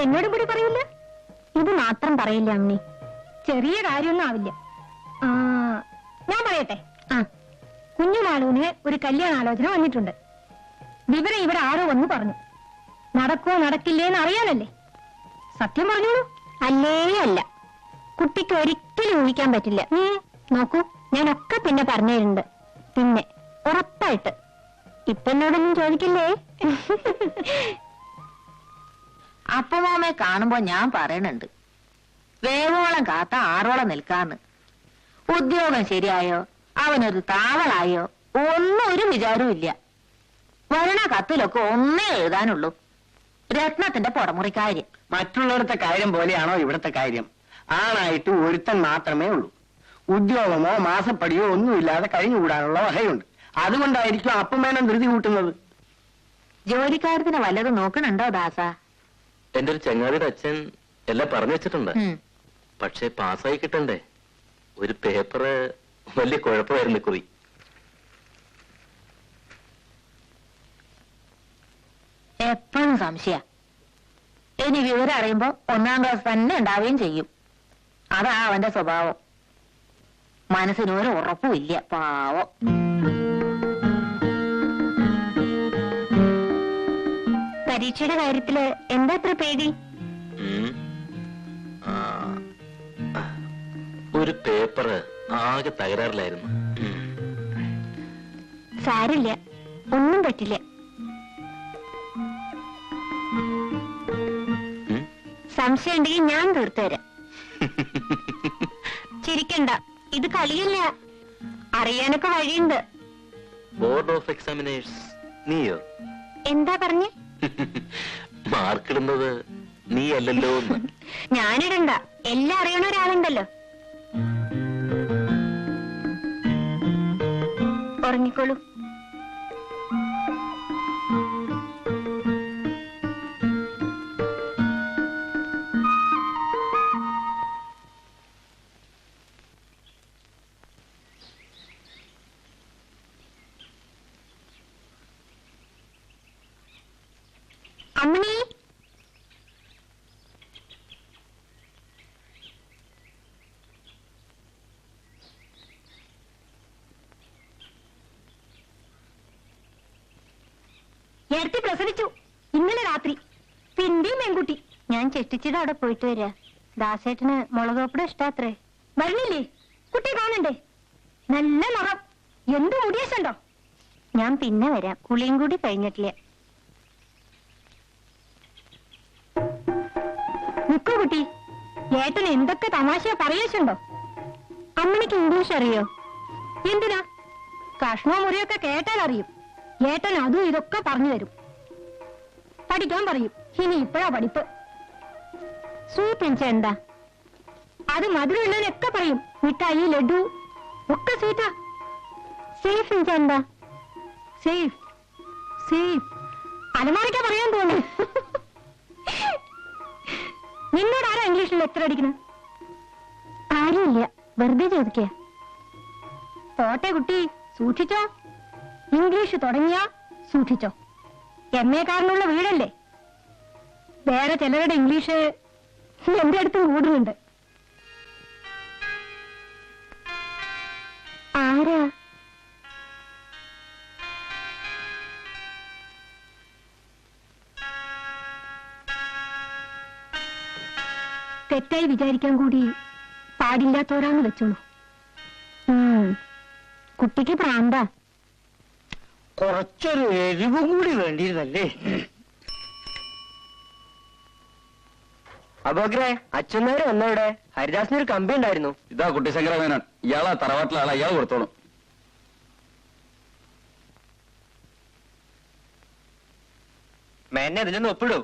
എന്നോട് കൂടി പറയില്ല? ഇത് മാത്രം പറയില്ല അമ്മി. ചെറിയ കാര്യമൊന്നും ആവില്ല. ഞാൻ പറയട്ടെ, കുഞ്ഞുമാളൂന് ഒരു കല്യാണാലോചന വന്നിട്ടുണ്ട്. വിവരം ഇവിടെ ആരോ വന്നു പറഞ്ഞു. നടക്കോ നടക്കില്ലേന്ന് അറിയാനല്ലേ? സത്യം പറഞ്ഞോളൂ. അല്ലേ അല്ല, കുട്ടിക്ക് ഒരിക്കലും ഊഹിക്കാൻ പറ്റില്ല. നോക്കൂ, ഞാനൊക്കെ പിന്നെ പറഞ്ഞിട്ടുണ്ട്. പിന്നെ ഉറപ്പായിട്ട് ഇപ്പൊ എന്നോടൊന്നും ചോദിക്കില്ലേ? അപ്പമാമെ കാണുമ്പോ ഞാൻ പറയണുണ്ട്, വേവോളം കാത്ത ആറോളം നിൽക്കാന്ന്. ഉദ്യോഗം ശരിയായോ, അവനൊരു താവളായോ ഒന്നും ഒരു വിചാരവും ഇല്ല. വരണ കത്തിലൊക്കെ ഒന്നേ എഴുതാനുള്ളൂ, രത്നത്തിന്റെ പുറമുറിക്കാര്യം. മറ്റുള്ളവരുടെ കാര്യം പോലെയാണോ ഇവിടുത്തെ കാര്യം? ആണായിട്ട് ഒരുത്തൻ മാത്രമേ ഉള്ളൂ. ഉദ്യോഗമോ മാസപ്പടിയോ ഒന്നുമില്ലാതെ കഴിഞ്ഞുകൂടാനുള്ള വകയുണ്ട്. അതുകൊണ്ടായിരിക്കും അപ്പമേനം ധൃതി കൂട്ടുന്നത്. ജോലിക്കാരത്തിന് വല്ലതും നോക്കണുണ്ടോ ദാസ? എന്റെ ഒരു ചങ്ങാതിയുടെ അച്ഛൻ എല്ലാം പറഞ്ഞു വെച്ചിട്ടുണ്ട്. പക്ഷെ പാസ്സായി കിട്ടണ്ടേ? ഒരു പേപ്പറ് വലിയ കുഴപ്പമായിരുന്നു കുറി. എപ്പോഴും സംശയ. ഇനി വിവരം അറിയുമ്പോ 1ാം ക്ലാസ് തന്നെ ഉണ്ടാവുകയും ചെയ്യും. അതാ അവന്റെ സ്വഭാവം. മനസ്സിനൊരു ഉറപ്പുമില്ല, പാവം. പരീക്ഷയുടെ കാര്യത്തില് എന്താ അത്ര പേടി? ഒരു പേപ്പറ് ആകെ തകരാറിലായിരുന്നു. സാരില്ല, ഒന്നും പറ്റില്ല. സംശയം ഉണ്ടെങ്കിൽ ഞാൻ തീർത്തുതരാം. ചിരിക്കണ്ട, ഇത് കളിയല്ല. അറിയാനൊക്കെ വഴിയുണ്ട്. ബോർഡ് ഓഫ് എക്സാമിനേഴ്സ് നീയോ? എന്താ പറഞ്ഞേ? മാർക്കിടുന്നത് നീ അല്ലല്ലോ. ഞാനിടണ്ട, എല്ലാം അറിയണ ഒരാളുണ്ടല്ലോ. ഉറങ്ങിക്കോളൂ. അമ്മണി, നേരത്തെ പ്രസവിച്ചു ഇന്നലെ രാത്രി. പിന്നെയും പെൺകുട്ടി. ഞാൻ ചെട്ടിച്ചിട്ട് അവിടെ പോയിട്ട് വരാ. ദാസേട്ടന് മുളകോപ്പട ഇഷ്ടാത്രേ. വരുന്നില്ലേ? കുട്ടി കാണണ്ടേ? നല്ല നിറം, എന്ത് മുടിയേശുണ്ടോ? ഞാൻ പിന്നെ വരാം, കുളിയും കൂടി കഴിഞ്ഞിട്ടില്ല. നിക്കൂ കുട്ടി, ഏട്ടന് എന്തൊക്കെ തമാശ പറയേശുണ്ടോ? അമ്മണിക്ക് ഇംഗ്ലീഷ് അറിയോ? എന്തിനാ? കഷ്ണോ മുറിയൊക്കെ കേട്ടാൽ അറിയും. ഏട്ടൻ അതും ഇതൊക്കെ പറഞ്ഞു തരും. പഠിക്കാൻ പറയും. ഇനി ഇപ്പോഴാ പഠിപ്പ്. സ്വീറ്റ് എന്ന് വെച്ചാ എന്താ? അത് മധുരമുള്ളതിനൊക്കെ പറയും. മിഠായി, ലഡു ഒക്കെ സ്വീറ്റാ. സേഫ് എന്ന് വെച്ചാ എന്താ? സേഫ് സേഫ് അലമാരയ്ക്കാ പറയാൻ തോന്നുന്നു. നിന്നോട് ആരാ ഇംഗ്ലീഷിൽ എത്ര അടിക്കണം? ആരുമില്ല, വെറുതെ ചോദിക്കുക. പോട്ടെ കുട്ടി, സൂക്ഷിച്ചോ. ഇംഗ്ലീഷ് തുടങ്ങിയാ സൂക്ഷിച്ചോ. MA കാരനുള്ള വീടല്ലേ. വേറെ ചിലരുടെ ഇംഗ്ലീഷ് എന്റെ അടുത്തും കൂടുന്നുണ്ട്. ആരാ? തെറ്റായി വിചാരിക്കാൻ കൂടി പാടില്ലാത്തവരാന്ന് വെച്ചോളൂ. കുട്ടിക്ക് പ്രാന്താ. കുറച്ചൊരു എരിവും കൂടി വേണ്ടിയിരുന്നല്ലേ. അബോഗ്രെ, അച്ഛനേരെ വന്നവിടെ ഹരിദാസിന് ഒരു കമ്പി ഉണ്ടായിരുന്നു. ഇതാ കുട്ടി ശങ്കരമേനോൻ. ഇയാളാ തറവാട്ടിലെ ആളാ, ഇയാൾ കൊടുത്തോളും. മേനെ ഇതിലൊന്ന് ഒപ്പിടൂ.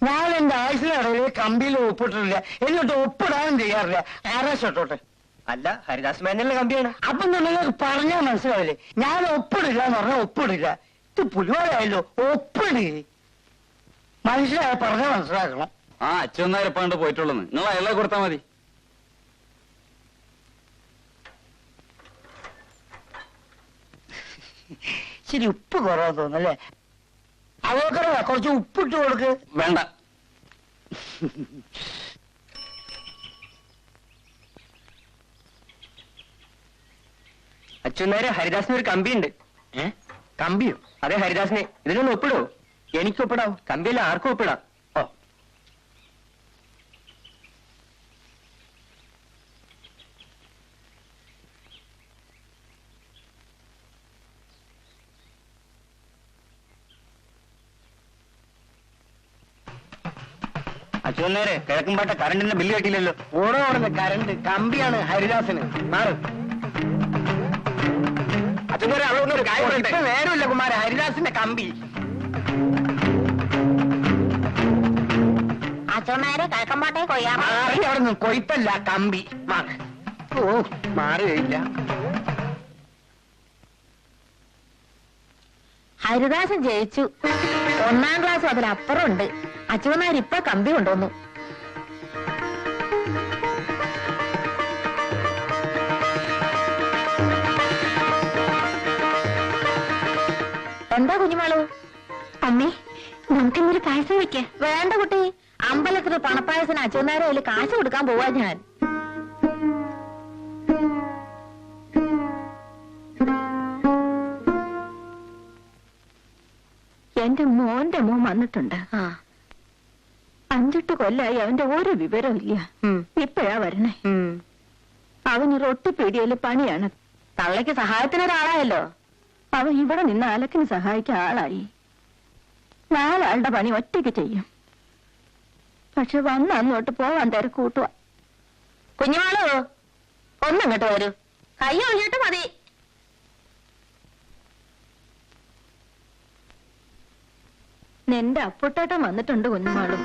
ഞാൻ എന്റെ ആയുസിനിടയിൽ കമ്പിയിൽ ഒപ്പിട്ടിട്ടില്ല, എന്നിട്ട് ഒപ്പിടാനും ചെയ്യാറില്ല. ആരാശോട്ടെ. അല്ല, ഹരിദാസ് മേനല്ല കമ്പിയാണ്. അപ്പൊ നിങ്ങൾക്ക് പറഞ്ഞാൽ മനസ്സിലാവില്ലേ? ഞാൻ ഒപ്പിടില്ല എന്ന് പറഞ്ഞാൽ ഒപ്പിടില്ല. ഇത് പുലിവാലായല്ലോ. ഒപ്പിടി. മനുഷ്യരായ പറഞ്ഞാൽ മനസ്സിലാക്കണം. ആ അച്ഛനാരെ പണ്ട് പോയിട്ടുള്ളൂ. നിങ്ങൾ അയാളെ കൊടുത്താൽ മതി. ശരി, ഉപ്പ് കുറവാന്ന് തോന്നല്ലേ? അതൊക്കെ കുറച്ച് ഉപ്പിട്ട് കൊടുക്ക്. വേണ്ട. അച്ഛനേരെ ഹരിദാസിന് ഒരു കമ്പി ഉണ്ട്. കമ്പിയോ? അതെ, ഹരിദാസിനെ. ഇതിലൊന്ന് ഒപ്പിടൂ. എനിക്ക് ഒപ്പിടാം. കമ്പിയല്ല, ആർക്കും ഒപ്പിടാം. ഓ, അച്ഛനേരെ കിഴക്കുംപാട്ട കറണ്ടിന്റെ ബില്ല് കെട്ടിയില്ലല്ലോ. ഓടോടുന്ന കരണ്ട് കമ്പിയാണ് ഹരിദാസന്. മാറ്. അച്ഛനേരെ അവിടെ ഒരു കാര്യം ഇപ്പൊ നേരമില്ല കുമാര, ഹരിദാസിന്റെ കമ്പി. അച്ഛന്മാരെ കിഴക്കമ്പാട്ടെ കൊയ്യാറ. മാറി അവിടെ നിന്ന്. കൊയ്ത്തല്ല, കമ്പി. മാറ്. ഓ, മാറുകയില്ല. ഹരിദാസൻ ജയിച്ചു. 1ാം ക്ലാസ് അതിലപ്പുറം ഉണ്ട്. അച്ഛന്മാരിപ്പൊ കമ്പി കൊണ്ടുവന്നു. എന്താ കുഞ്ഞുമാളു? അമ്മേ, നമുക്കിന്നൊരു പായസം വെക്ക. വേണ്ട കുട്ടി, അമ്പലത്തിന് പണപ്പായസത്തിന് അച്ഛന്മാരെ അതിൽ കാശ് കൊടുക്കാൻ പോവാ ഞാൻ. എന്റെ മോന്റെ മോൻ വന്നിട്ടുണ്ട്. 5-8 കൊല്ലായി അവന്റെ ഒരു വിവരമില്ല. ഇപ്പഴാ വരണേ. അവന് റൊട്ടിപ്പീടിയയില് പണിയാണ്. തള്ളയ്ക്ക് സഹായത്തിനൊരാളായല്ലോ. അവൻ ഇവിടെ നിന്ന് അലക്കിന് സഹായിക്കാൻ ആളായി. 4 ആളുടെ പണി ഒറ്റയ്ക്ക് ചെയ്യും. പക്ഷെ വന്ന് അന്നോട്ട് പോവാൻ തിരക്കൂട്ടുക. കുഞ്ഞുമാളു, ഒന്നിങ്ങോട്ട് വരൂ. കൈ ഒഴിഞ്ഞിട്ട് മതി. നിന്റെ അപ്പുട്ടേട്ടൻ വന്നിട്ടുണ്ട് കുഞ്ഞുമാളും.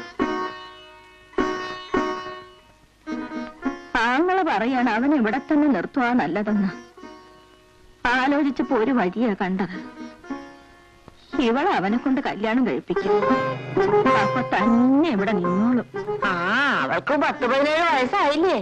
ആങ്ങള് പറയാണ് അവൻ ഇവിടെ തന്നെ നിർത്തുവാ നല്ലതെന്ന്. ആലോചിച്ചപ്പോ ഒരു വഴിയാ കണ്ടത്. ഇവളെ അവനെ കൊണ്ട് കല്യാണം കഴിപ്പിക്കും. അപ്പൊ തന്നെ ഇവിടെ നിന്നോളും. അവൾക്ക് 10-17 വയസ്സായില്ലേ?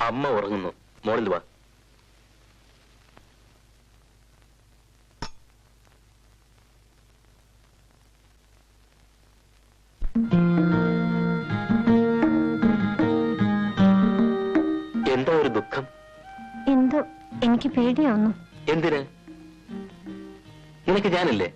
അമ്മ ഉറങ്ങുന്നു. മോളിൽ വാ. എന്താ ഒരു ദുഃഖം? എന്തോ എനിക്ക് പേടിയാവുന്നു. എന്തിന്? നിനക്ക് ഞാനില്ലേ?